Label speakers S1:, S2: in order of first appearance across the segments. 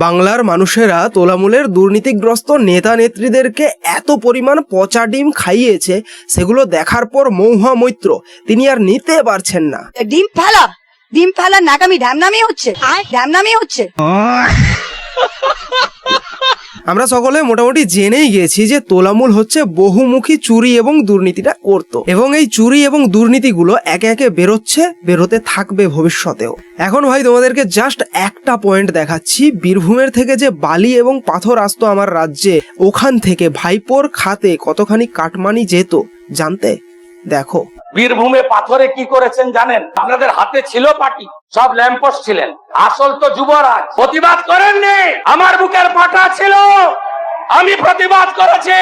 S1: বাংলার মানুষেরা তোলামূলের দুর্নীতিগ্রস্ত নেতা নেত্রীদেরকে এত পরিমাণ পচা ডিম খাইয়েছে, সেগুলো দেখার পর মৌহা মৈত্র তিনি আর নিতে পারছেন না।
S2: ডিম ফেলা নাকামি ঢ্যামনামি হচ্ছে।
S1: আমরা সকলে মোটামুটি জেনেই গেছি যে তোলামূল হচ্ছে বহুমুখী চুরি এবং দুর্নীতিটা করত, এবং এই চুরি এবং দুর্নীতিগুলো একে একে বেরোতে থাকবে ভবিষ্যতেও। এখন ভাই তোমাদেরকে জাস্ট একটা পয়েন্ট দেখাচ্ছি। বীরভূমের থেকে যে বালি এবং পাথর আসতো আমার রাজ্যে, ওখান থেকে ভাইপোর খাতে কতখানি কাটমানি যেত জানতে? দেখো
S3: বীরভূমে পাথরে কি করেছেন জানেন? আপনাদের হাতে ছিল পাটি, সব ল্যাম্পোস্ট ছিলেন, আসল তো যুবরাজ। প্রতিবাদ করেননি, আমার বুকের পাটা ছিল, আমি প্রতিবাদ করেছি,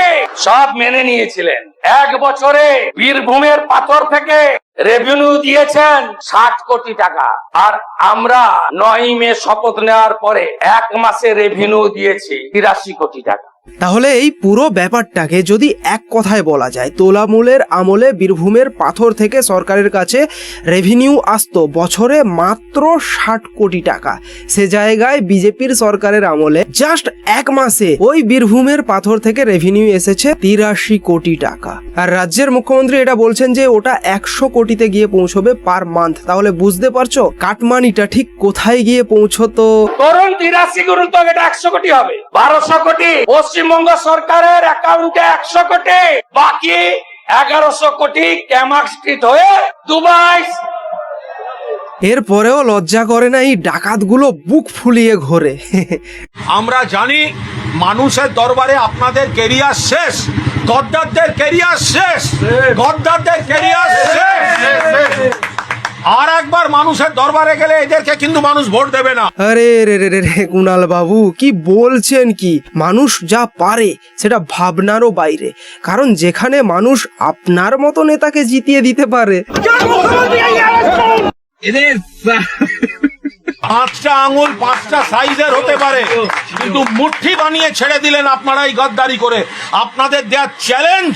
S3: সব মেনে নিয়েছিলেন। 1 বছরে বীরভূমের পাথর থেকে রেভিনিউ দিয়েছেন 60 কোটি টাকা, আর আমরা 9 মে শপথ নেওয়ার পরে 1 মাসে রেভিনিউ দিয়েছি 83 কোটি টাকা।
S1: তাহলে এই পুরো ব্যাপারটাকে যদি এক কথায় বলা যায়, তোলামূলের আমলে বীরভূমের পাথর থেকে সরকারের কাছে রেভিনিউ আসতো বছরে মাত্র 60 কোটি টাকা। সে জায়গায় বিজেপির সরকারের আমলে জাস্ট 1 মাসে ওই বীরভূমের পাথর থেকে রেভিনিউ এসেছে 83 কোটি টাকা। আর রাজ্যের মুখ্যমন্ত্রী এটা বলছেন যে ওটা 100 কোটিতে গিয়ে পৌঁছবে পার মান্থ। তাহলে বুঝতে পারছো কাটমানিটা ঠিক কোথায় গিয়ে পৌঁছতো।
S3: করুন 83 গুণ তো এটা 100 কোটি হবে, 1200 কোটি পশ্চিমবঙ্গ সরকারের অ্যাকাউন্টে 100 কোটি, বাকি 1100 কোটি ক্যামাক স্ট্রিট হয়ে দুবাই।
S1: এরপরেও লজ্জা করে না এই ডাকাতগুলো বুক ফুলিয়ে ঘোরে।
S4: আমরা জানি মানুষের দরবারে আপনাদের কেরিয়ার শেষ, গদ্দারদের কেরিয়ার শেষ, গদ্দারদের কেরিয়ার শেষ। আর একবার মানুষের দরবারে গেলে এদেরকে কিন্তু মানুষ ভোট দেবে না।
S1: আরে রে রে রে কুণাল বাবু কি বলছেন কি? মানুষ যা পারে সেটা ভাবনারও বাইরে। কারণ যেখানে মানুষ আপনার মতো নেতাকে জিতিয়ে দিতে পারে,
S4: এদের 5টা আঙুল 5টা সাইজের হতে পারে, কিন্তু মুঠি বানিয়ে ছেড়ে দিলেন আপনারাই গদ্দারি করে। আপনাদের দেওয়া চ্যালেঞ্জ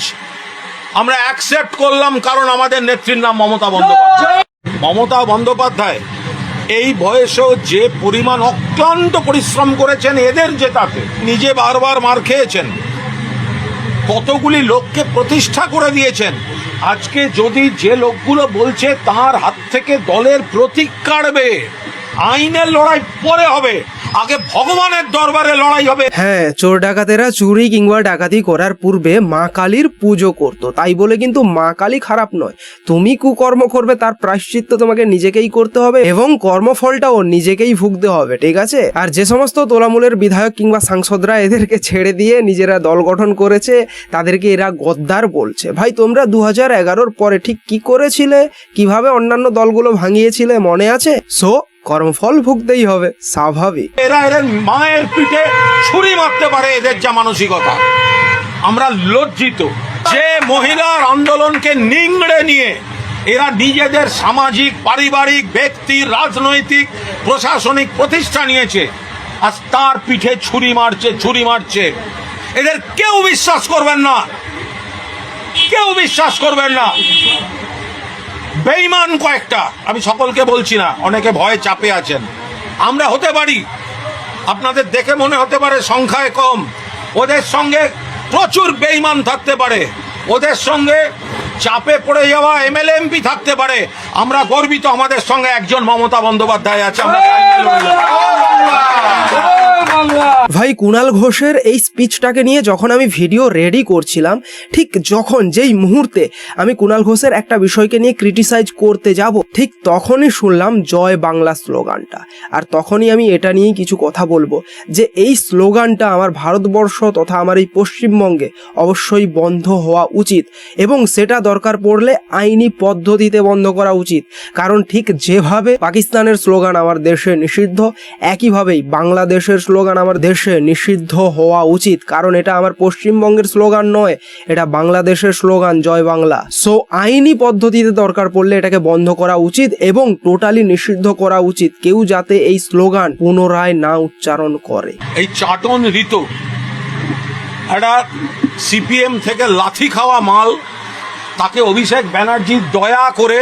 S4: আমরা অ্যাকসেপ্ট করলাম, কারণ আমাদের নেত্রীর নাম মমতা বন্দ্যোপাধ্যায়। মমতা বন্দ্যোপাধ্যায় এই বয়সেও যে পরিমাণ অক্লান্ত পরিশ্রম করেছেন এদের জেতাতে, নিজে বারবার মার খেয়েছেন, কতগুলি লোককে প্রতিষ্ঠা করে দিয়েছেন। আজকে যদি যে লোকগুলো বলছে তার হাত থেকে দলের প্রতীক কাটবে, আইনের লড়াই পরে হবে, আগে ভগবানের দরবারে লড়াই হবে।
S1: হ্যাঁ, চোর ডাকাতেরা চুরি কিংবা ডাকাতি করার পূর্বে মা কালীর পুজো করত। তাই বলে কিন্তু মা কালী খারাপ নয়। তুমি কুকর্ম করবে তার প্রায়শ্চিত্ত তোমাকে নিজেকেই করতে হবে, এবং কর্মফলটাও নিজেকেই ভুগতে হবে, ঠিক আছে? আর যে সমস্ত তোলামূলের বিধায়ক কিংবা সাংসদরা এদেরকে ছেড়ে দিয়ে নিজেরা দল গঠন করেছে, তাদেরকে এরা গদ্দার বলছে। ভাই তোমরা 2011-র পরে ঠিক কি করেছিলে, কিভাবে অন্যান্য দলগুলো ভাঙিয়েছিলে মনে আছে? সো কর্মফল ভুগতেই হবে, স্বাভাবিক।
S4: এরা এদের মায়ের পিঠে ছুরি মারতে পারে, এদের যা মানসিকতা। আমরা লজ্জিত যে মহিলার আন্দোলনকে নিংড়ে নিয়ে এরা নিজেদের সামাজিক, পারিবারিক, ব্যক্তি, রাজনৈতিক, প্রশাসনিক প্রতিষ্ঠা নিয়েছে, আর তার পিঠে ছুরি মারছে। এদের কেউ বিশ্বাস করবেন না, কেউ বিশ্বাস করবেন না। বেঈমান কয়েকটা, আমি সকলকে বলছি না, অনেকে ভয়ে চাপে আছেন। আমরা হতে পারি, আপনাদের দেখে মনে হতে পারে সংখ্যায় কম, ওদের সঙ্গে প্রচুর বেঈমান থাকতে পারে, ওদের সঙ্গে চাপে পড়ে যাওয়া এমএলএ এমপি থাকতে পারে। আমরা গর্বিত আমাদের সঙ্গে একজন মমতা বন্দ্যোপাধ্যায় আছে।
S1: ভাই কুণাল ঘোষের এই স্পিচটাকে নিয়ে যখন আমি ভিডিও রেডি করছিলাম, ঠিক যেই মুহূর্তে আমি কুণাল ঘোষের একটা বিষয়কে নিয়ে ক্রিটিসাইজ করতে যাব, ঠিক তখনই শুনলাম জয় বাংলা স্লোগানটা। আর তখনই আমি এটা নিয়েই কিছু কথা বলবো যে এই স্লোগানটা আমার ভারতবর্ষ তথা আমার এই পশ্চিমবঙ্গে অবশ্যই বন্ধ হওয়া উচিত, এবং সেটা দরকার পড়লে আইনি পদ্ধতিতে বন্ধ করা উচিত। কারণ ঠিক যেভাবে পাকিস্তানের স্লোগান আমার দেশে নিষিদ্ধ, একইভাবেই বাংলাদেশের স্লোগান আমার দেশে নিষিদ্ধ হওয়া উচিত। কারণ এটা আমার পশ্চিমবঙ্গের স্লোগান নয়, এটা বাংলাদেশের স্লোগান, জয় বাংলা। সো আইনি পদ্ধতিতে দরকার পড়লে এটাকে বন্ধ করা উচিত এবং টোটালি নিষিদ্ধ করা উচিত, কেউ যাতে এই স্লোগান পুনরায় না উচ্চারণ করে।
S4: এই চাটন ঋতু একটা সিপিএম থেকে লাথি খাওয়া মাল, তাকে অভিষেক ব্যানার্জি দয়া করে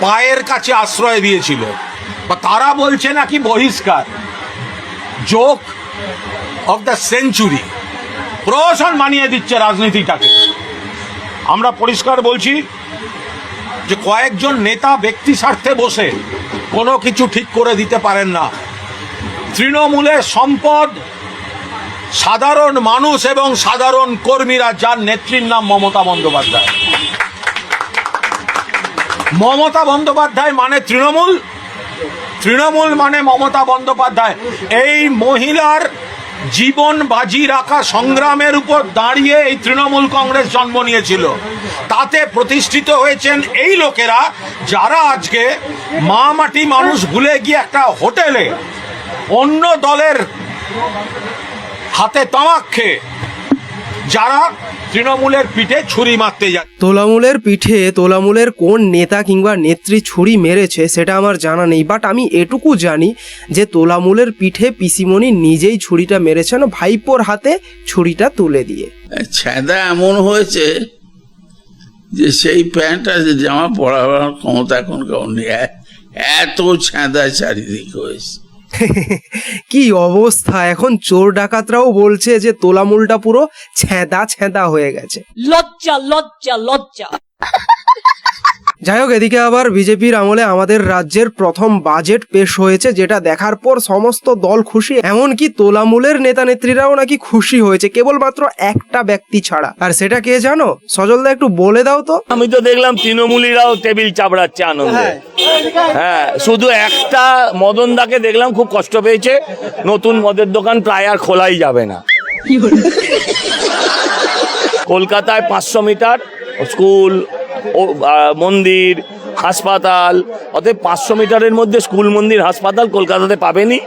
S4: পায়ের কাছে আশ্রয় দিয়েছিল, বা তারা বলছে নাকি বহিষ্কার। জোক অফ দ্য সেঞ্চুরি, প্রহসন বানিয়ে দিচ্ছে রাজনীতিটাকে। আমরা পরিষ্কার বলছি যে কয়েকজন নেতা ব্যক্তি স্বার্থে বসে কোনো কিছু ঠিক করে দিতে পারেন না। তৃণমূলের সম্পদ সাধারণ মানুষ এবং সাধারণ কর্মীরা, যার নেত্রীর নাম মমতা বন্দ্যোপাধ্যায়। মমতা বন্দ্যোপাধ্যায় মানে তৃণমূল, তৃণমূল মানে মমতা বন্দ্যোপাধ্যায়। এই মহিলার জীবন বাজি রাখা সংগ্রামের উপর দাঁড়িয়ে এই তৃণমূল কংগ্রেস জন্ম নিয়েছিল। তাতে প্রতিষ্ঠিত হয়েছেন এই লোকেরা যারা আজকে মা মাটি মানুষ ভুলে গিয়ে একটা হোটেলে অন্য দলের হাতে তামাক খেয়ে যারা তৃণমূলের পিঠে ছুরি মারতে যায়।
S1: তোলামূলের পিঠে তোলামূলের কোন নেতা কিংবা নেত্রী ছুরি মেরেছে সেটা আমার জানা নেই, বাট আমি এটুকু জানি যে তোলামূলের পিঠে পিসিমণি নিজেই ছুরিটা মেরেছেন ভাইপোর হাতে ছুরিটা তুলে দিয়ে।
S5: ছ্যাঁদা এমন হয়েছে যে সেই প্যান্টটা যে জামা পরাবার ক্ষমতা এখন কারণ নেই, এত ছ্যাঁদা চারিদিক হয়েছে।
S1: কি অবস্থা, এখন চোর ডাকাতরাও বলছে যে তোলামূলটা পুরো ছেঁদা ছেঁদা হয়ে গেছে।
S6: লজ্জা লজ্জা লজ্জা।
S1: যাই হোক, এদিকে আবার বিজেপির আমলে আমাদের রাজ্যের প্রথম বাজেট পেশ হয়েছে, যেটা দেখার পর সমস্ত দল খুশি, এমনকি তোলামূলের নেতা নেত্রীরাও নাকি খুশি হয়েছে, কেবলমাত্র একটা ব্যক্তি ছাড়া। আর সেটা কে জানো? সজলদা একটু বলে দাও তো।
S7: আমি তো দেখলাম তৃণমূলীরাও টেবিল চাপড়াচ্ছে আনন্দে। হ্যাঁ, শুধু একটা মদনদাকে দেখলাম খুব কষ্ট পেয়েছে, নতুন মদের দোকান প্রায় আর খোলাই যাবে না। কলকাতায় 500 মিটার স্কুল, মন্দির, হাসপাতাল, অতএব 500 মিটারের মধ্যে স্কুল, মন্দির, হাসপাতাল কলকাতাতে পাবেনি।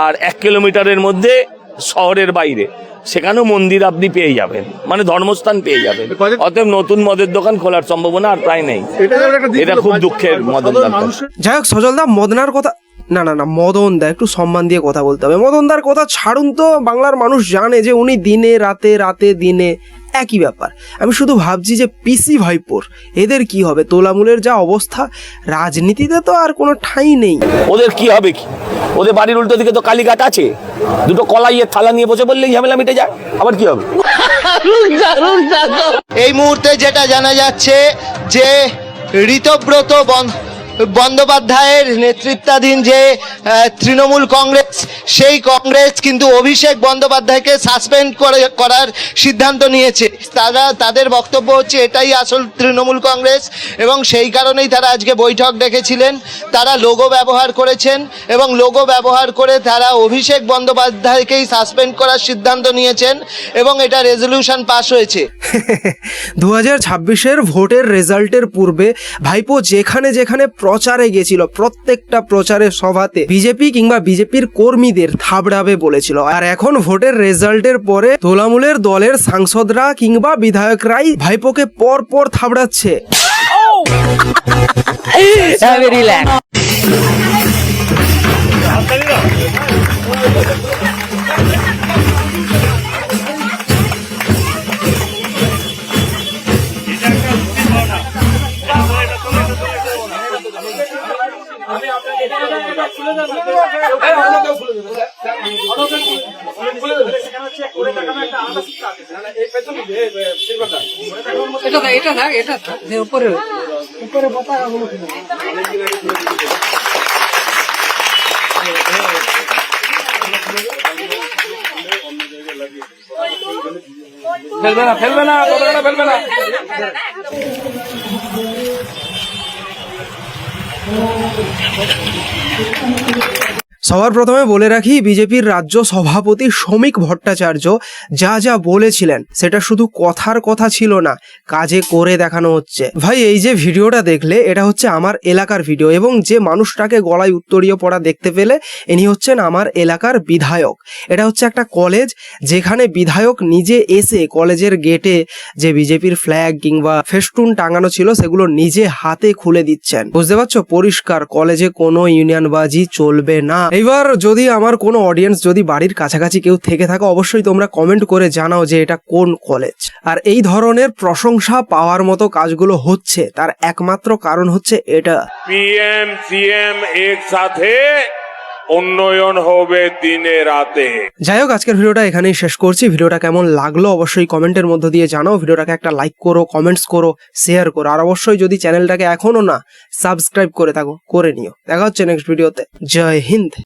S7: আর 1 কিলোমিটারের মধ্যে শহরের বাইরে সেখানেও মন্দির আপনি পেয়ে যাবেন, মানে ধর্মস্থান পেয়ে যাবেন। অতএব নতুন মদের দোকান খোলার সম্ভাবনা আর প্রায় নেই। এটা খুব দুঃখের মদন।
S1: যাই হোক, সজলদা মদনার কথা না না না মদন দা, একটু সম্মান দিয়ে কথা বলতে হবে। মদনদার কথা ছাড়ুন তো, বাংলার মানুষ জানে যে উনি দিনে রাতে, রাতে দিনে একই ব্যাপার। আমি শুধু ভাবছি যে পিসি ভাইপোর এদের কি হবে? তোলামূলের যা অবস্থা, রাজনীতিতে তো আর কোনো ঠাঁই নেই।
S7: ওদের কি হবে? কি ওদের বাড়ির উল্টো দিকে তো কালীঘাট আছে, দুটো কলাইয়ের থালা নিয়ে বসে বললেই ঝামেলা মিটে যায়। আবার কি হবে?
S8: এই মুহূর্তে যেটা জানা যাচ্ছে যে ঋতব্রত বন্দ্যোপাধ্যায়ের নেতৃত্বাধীন যে তৃণমূল কংগ্রেস, সেই কংগ্রেস কিন্তু অভিষেক বন্দ্যোপাধ্যায়কে সাসপেন্ড করার সিদ্ধান্ত নিয়েছে। তাদের বক্তব্য হচ্ছে এটাই আসল তৃণমূল কংগ্রেস, এবং সেই কারণেই তারা আজকে বৈঠক ডেকেছিলেন। তারা লোগো ব্যবহার করেছেন এবং লোগো ব্যবহার করে তারা অভিষেক বন্দ্যোপাধ্যায়কেই সাসপেন্ড করার সিদ্ধান্ত নিয়েছেন, এবং এটা রেজলিউশন পাস হয়েছে।
S1: 2026-এর ভোটের রেজাল্টের পূর্বে ভাইপো যেখানে যেখানে প্রচারে গেছিল, প্রত্যেকটা প্রচারের সভাতে বিজেপি কিংবা বিজেপির কর্মীদের থাবড়াবে বলেছিল। আর এখন ভোটের রেজাল্টের পরে তোলামূলের দলের সাংসদরা কিংবা বিধায়করাই ভাইপোকে পর পর থাবড়াচ্ছে।
S3: ফেলবে না, ফেলবে না, পতাকাটা ফেলবে না।
S1: সবার প্রথমে বলে রাখি, বিজেপির রাজ্য সভাপতি শ্রমিক ভট্টাচার্য যা যা বলেছিলেন সেটা শুধু কথার কথা ছিল না, কাজে করে দেখানো হচ্ছে। ভাই, এই যে ভিডিওটা দেখলে, এটা হচ্ছে আমার এলাকার ভিডিও, এবং যে মানুষটাকে গলায় উত্তরীয় পড়া দেখতে পেলে, ইনি হচ্ছেন আমার এলাকার বিধায়ক। এটা হচ্ছে একটা কলেজ, যেখানে বিধায়ক নিজে এসে কলেজের গেটে যে বিজেপির ফ্ল্যাগ কিংবা ফেস্টুন টাঙানো ছিল সেগুলো নিজে হাতে খুলে দিচ্ছেন। বুঝতে পারছো? পরিষ্কার, কলেজে কোনো ইউনিয়নবাজি চলবে না। এবার যদি আমার কোনো অডিয়েন্স যদি বাড়ির কাছাকাছি কেউ থেকে থাকে, অবশ্যই তোমরা কমেন্ট করে জানাও যে এটা কোন কলেজ। আর এই ধরনের প্রশংসা পাওয়ার মতো কাজগুলো হচ্ছে, তার একমাত্র কারণ হচ্ছে এটা।
S9: पीएम सीएम एक साथ है উন্নয়ন হবে দিনে রাতে।
S1: যাই হোক, আজকের ভিডিওটা এখানেই শেষ করছি। ভিডিওটা কেমন লাগলো অবশ্যই কমেন্টের মধ্য দিয়ে জানাও। ভিডিওটাকে একটা লাইক করো, কমেন্টস করো, শেয়ার করো, আর অবশ্যই যদি চ্যানেলটাকে এখনো না সাবস্ক্রাইব করে থাকো করে নিও। দেখা হচ্ছে নেক্সট ভিডিওতে। জয় হিন্দ।